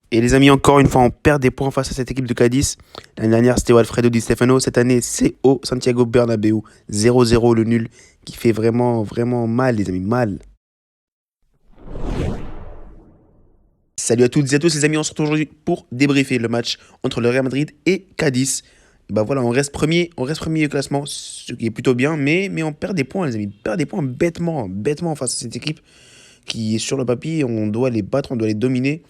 Et les amis, encore une fois, on perd des points face à cette équipe de Cadiz. L'année dernière, c'était au Alfredo Di Stefano. Cette année, c'est au Santiago Bernabéu. 0-0 le nul, qui fait vraiment, vraiment mal, les amis, mal. Salut à toutes et à tous, les amis. On se retrouve aujourd'hui pour débriefer le match entre le Real Madrid et Cadiz. Bah voilà, on reste premier au classement, ce qui est plutôt bien, mais on perd des points, les amis. On perd des points bêtement, bêtement face à cette équipe qui, sur le papier, on doit les battre, on doit les dominer.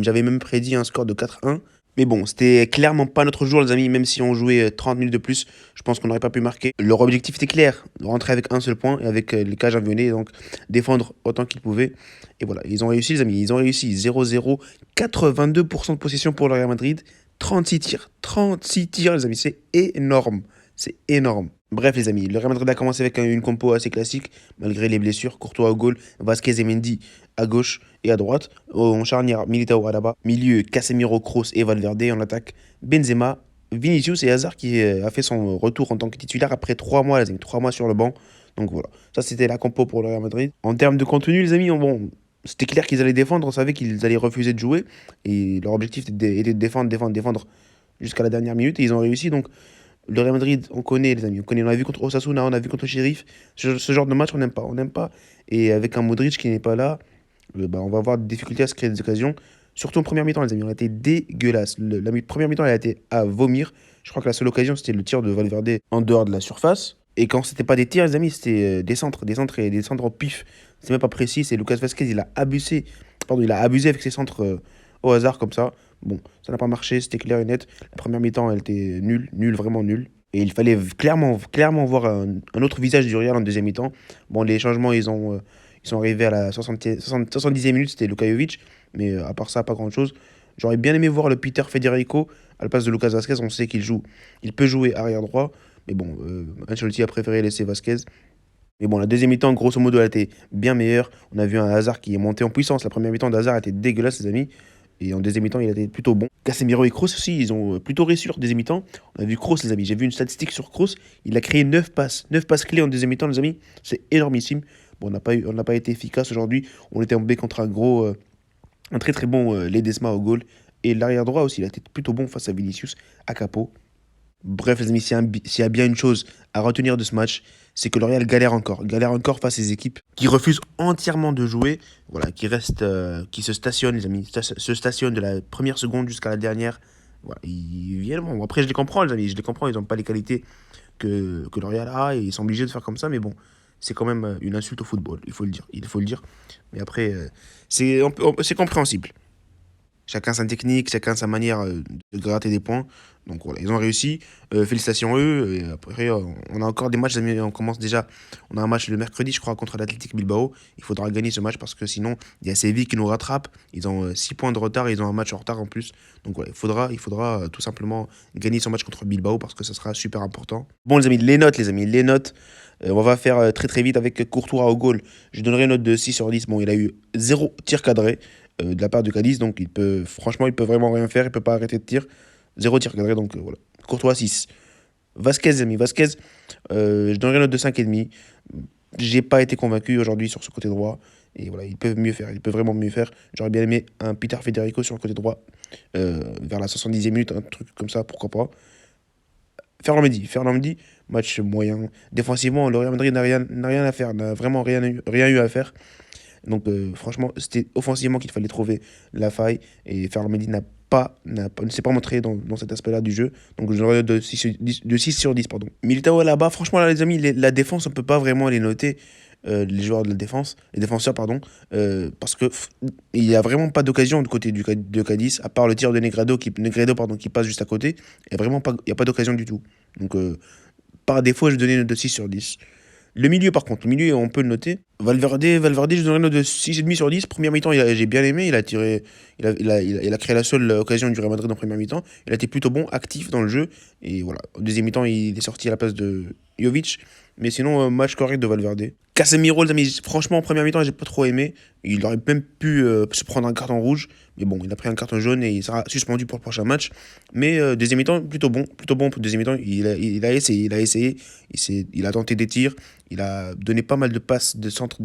J'avais même prédit un score de 4-1. Mais bon, c'était clairement pas notre jour, les amis. Même si on jouait 30 minutes de plus, je pense qu'on n'aurait pas pu marquer. Leur objectif était clair, rentrer avec un seul point et avec les cages inviolées, donc défendre autant qu'ils pouvaient. Et voilà, ils ont réussi, les amis. Ils ont réussi 0-0, 82% de possession pour le Real Madrid, 36 tirs, les amis. C'est énorme. C'est énorme. Bref, les amis, le Real Madrid a commencé avec une compo assez classique, malgré les blessures. Courtois au goal, Vasquez et Mendy à gauche et à droite. En charnière, Militao Alaba. Milieu, Casemiro, Kroos et Valverde. En attaque, Benzema, Vinicius et Hazard qui a fait son retour en tant que titulaire après 3 mois, les amis. 3 mois sur le banc. Donc voilà, ça c'était la compo pour le Real Madrid. En termes de contenu, les amis, bon, c'était clair qu'ils allaient défendre. On savait qu'ils allaient refuser de jouer. Et leur objectif était de défendre, défendre, défendre jusqu'à la dernière minute. Et ils ont réussi. Donc le Real Madrid, on connaît, les amis. On connaît, on a vu contre Osasuna, on a vu contre Sheriff. Ce genre de match, on n'aime pas. On n'aime pas. Et avec un Modric qui n'est pas là, bah, on va avoir des difficultés à se créer des occasions. Surtout en première mi-temps, les amis. On a été dégueulasse. Première mi-temps, elle a été à vomir. Je crois que la seule occasion, c'était le tir de Valverde en dehors de la surface. Et quand c'était pas des tirs, les amis, c'était des centres et des centres au pif. C'est même pas précis. C'est Lucas Vasquez, il a abusé. Pardon, il a abusé avec ses centres au hasard comme ça. Bon, ça n'a pas marché, c'était clair et net. La première mi-temps, elle était nulle, nulle, vraiment nulle. Et il fallait clairement, clairement voir un autre visage du Real en deuxième mi-temps. Bon, les changements, ils sont arrivés à la 70e minute, c'était Luka Jovic. Mais à part ça, pas grand-chose. J'aurais bien aimé voir le Peter Federico à la place de Lucas Vasquez. On sait qu'il joue. Il peut jouer arrière droit. Mais bon, Ancelotti a préféré laisser Vasquez. Mais bon, la deuxième mi-temps, grosso modo, elle a été bien meilleure. On a vu un Hazard qui est monté en puissance. La première mi-temps d'Hazard était dégueulasse, les amis. Et en deuxième mi-temps, il a été plutôt bon. Casemiro et Kroos aussi, ils ont plutôt réussi leur deuxième mi-temps. On a vu Kroos, les amis. J'ai vu une statistique sur Kroos. Il a créé 9 passes. 9 passes clés en deuxième mi-temps, les amis. C'est énormissime. Bon, on n'a pas été efficace aujourd'hui. On était tombé contre un très très bon Ledesma au goal. Et l'arrière droit aussi, il a été plutôt bon face à Vinicius, à Capo. Bref, les amis, s'il y a bien une chose à retenir de ce match, c'est que le Real galère encore face à ces équipes qui refusent entièrement de jouer, voilà, qui se stationnent, les amis, se stationnent de la première seconde jusqu'à la dernière. Voilà, ils viennent, bon, après je les comprends, les amis, je les comprends, ils n'ont pas les qualités que le Real a et ils sont obligés de faire comme ça, mais bon, c'est quand même une insulte au football, il faut le dire. Mais après, c'est compréhensible. Chacun sa technique, chacun sa manière de gratter des points. Donc voilà, ils ont réussi. Félicitations à eux. Et après, on a encore des matchs. On commence déjà. On a un match le mercredi, je crois, contre l'Athletic Bilbao. Il faudra gagner ce match parce que sinon, il y a Séville qui nous rattrape. Ils ont 6 points de retard. Ils ont un match en retard en plus. Donc voilà, il faudra tout simplement gagner ce match contre Bilbao parce que ça sera super important. Bon, les amis, les amis, les notes. On va faire très très vite avec Courtois au goal. Je donnerai une note de 6 sur 10. Bon, il a eu 0 tir cadré de la part de Cadiz. Donc, franchement, il peut vraiment rien faire. Il peut pas arrêter de tir. 0 tir cadré. Donc, voilà. Courtois 6. Vasquez, les amis. Vasquez, je donnerai une note de 5,5. J'ai pas été convaincu aujourd'hui sur ce côté droit. Et voilà, ils peuvent mieux faire. Ils peuvent vraiment mieux faire. J'aurais bien aimé un Peter Federico sur le côté droit vers la 70e minute. Un truc comme ça, pourquoi pas. Ferland Mendy, match moyen. Défensivement, le Real Madrid n'a rien à faire. N'a vraiment rien eu à faire. Donc franchement, c'était offensivement qu'il fallait trouver la faille. Et Ferland Mendy ne s'est pas montré dans cet aspect-là du jeu. Donc je donnerais de 6 sur 10. Pardon. Militao là-bas, franchement, là, les amis, la défense, on ne peut pas vraiment les noter. Les joueurs de la défense, les défenseurs, pardon. Parce que il n'y a vraiment pas d'occasion du côté de Cadiz, à part le tir de Negredo pardon, qui passe juste à côté. Il y a pas d'occasion du tout. Donc par défaut, je donnais une note de 6 sur 10. Le milieu, par contre, le milieu, on peut le noter. Valverde, je donnerais une note de 6,5 sur 10. Première mi-temps, j'ai bien aimé. Il a tiré, il a créé la seule occasion du Real Madrid en première mi-temps. Il a été plutôt bon, actif dans le jeu. Et voilà. En deuxième mi-temps, il est sorti à la place de Jovic. Mais sinon, match correct de Valverde. Casemiro, les amis, franchement, en première mi-temps, j'ai pas trop aimé. Il aurait même pu se prendre un carton rouge. Mais bon, il a pris un carton jaune et il sera suspendu pour le prochain match. Mais deuxième mi-temps, plutôt bon. Plutôt bon pour deuxième mi-temps. Il a essayé. Il a tenté des tirs. Il a donné pas mal de passes de centre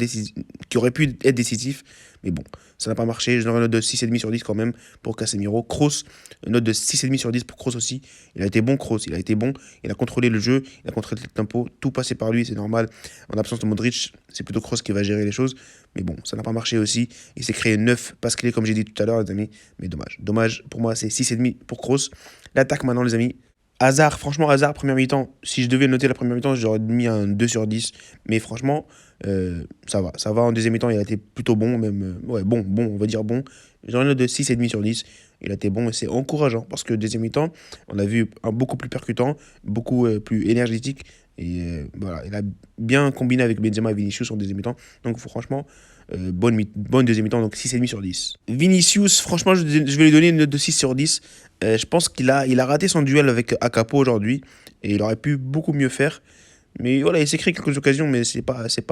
qui auraient pu être décisifs. Mais bon, ça n'a pas marché. Je donnerai une note de 6,5 sur 10 quand même pour Casemiro. Kroos, une note de 6,5 sur 10 pour Kroos aussi. Il a été bon, Kroos. Il a été bon. Il a contrôlé le jeu. Il a contrôlé le tempo. Tout passé par lui, c'est normal. En absence de Modric, c'est plutôt Kroos qui va gérer les choses. Mais bon, ça n'a pas marché aussi. Il s'est créé 9 passes clés, comme j'ai dit tout à l'heure, les amis. Mais dommage. Dommage, pour moi, c'est 6,5 pour Kroos. L'attaque maintenant, les amis. Hazard, franchement, Hazard, première mi-temps. Si je devais noter la première mi-temps, j'aurais mis un 2 sur 10. Mais franchement, ça va. Ça va. En deuxième mi-temps, il a été plutôt bon. Même, ouais, bon, on va dire bon. J'aurais une note de 6,5 sur 10. Il a été bon et c'est encourageant. Parce que deuxième mi-temps, on a vu un beaucoup plus percutant, beaucoup plus énergétique. Et voilà, il a bien combiné avec Benzema et Vinicius en deuxième mi-temps. Donc franchement, bonne deuxième mi-temps, donc 6,5 sur 10. Vinicius, franchement, je vais lui donner une note de 6 sur 10. Je pense qu'il a raté son duel avec Akapo aujourd'hui. Et il aurait pu beaucoup mieux faire. Mais voilà, il s'est créé quelques occasions, mais c'est pas assez.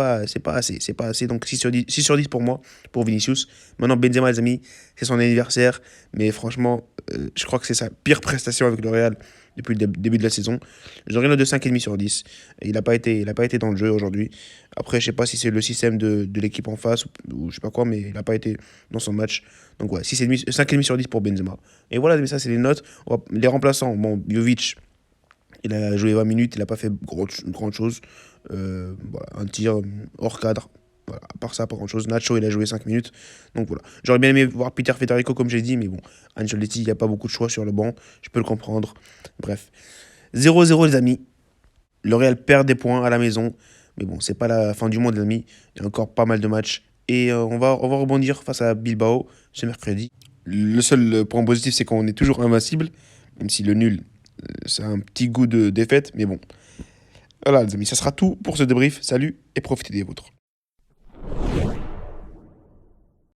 C'est pas assez. Donc 6 sur 10 pour moi, pour Vinicius. Maintenant, Benzema, les amis, c'est son anniversaire. Mais franchement, je crois que c'est sa pire prestation avec le Real depuis le début de la saison. J'aurais une note de 5,5 sur 10. Il n'a pas été dans le jeu aujourd'hui. Après, je sais pas si c'est le système de l'équipe en face ou je sais pas quoi, mais il n'a pas été dans son match. Donc ouais, 5,5 sur 10 pour Benzema. Et voilà, mais ça, c'est les notes. Les remplaçants, bon, Jovic. Il a joué 20 minutes, il n'a pas fait grande chose. Voilà, un tir hors cadre. Voilà, à part ça, pas grand chose. Nacho, il a joué 5 minutes. Donc voilà. J'aurais bien aimé voir Peter Federico, comme j'ai dit, mais bon, Ancelotti, il n'y a pas beaucoup de choix sur le banc. Je peux le comprendre. Bref. 0-0, les amis. Le Real perd des points à la maison. Mais bon, c'est pas la fin du monde, les amis. Il y a encore pas mal de matchs. Et on va rebondir face à Bilbao ce mercredi. Le seul point positif, c'est qu'on est toujours invincible. Même si le nul, c'est un petit goût de défaite, mais bon. Voilà les amis, ça sera tout pour ce débrief. Salut et profitez des vôtres.